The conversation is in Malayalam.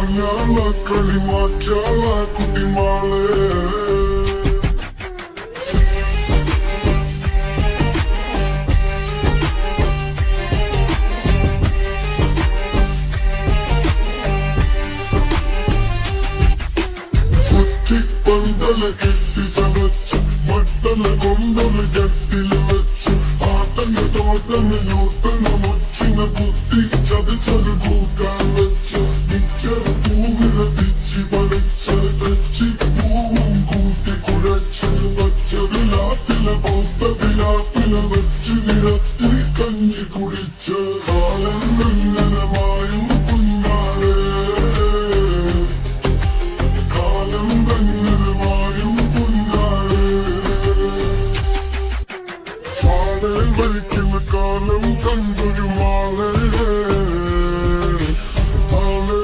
മാഞ്ഞാള കളി മാറ്റാള കുട്ടിമാളെ കുറ്റിപ്പന്തല കെട്ടി ചതച്ച് മട്ടല കൊണ്ടല കെട്ടില് വെച്ച് ആട്ടങ്ങ തോട്ടങ്ങ യൂട്ടങ്ങ മുച്ചിന കുത്തി ചതച്ചത് കൂട്ടാൻ വെച്ച് മിച്ചർ പൂവില പിച്ചി പറിച്ച് തെച്ചി പൂവും കൂട്ടി കുഴച്ച് പച്ചവിലാത്തില പൊത്തവിലാത്തില വെച്ച് നിരത്തി കഞ്ചി കുടിച്ച് കാലം ഇങ്ങനെ മായും കുഞ്ഞാളെ കാലം ഇങ്ങനെ മായും കുഞ്ഞാളെ മാളെ വലിക്കുന്ന കാലം കണ്ടൊരു മാളെ മാളെ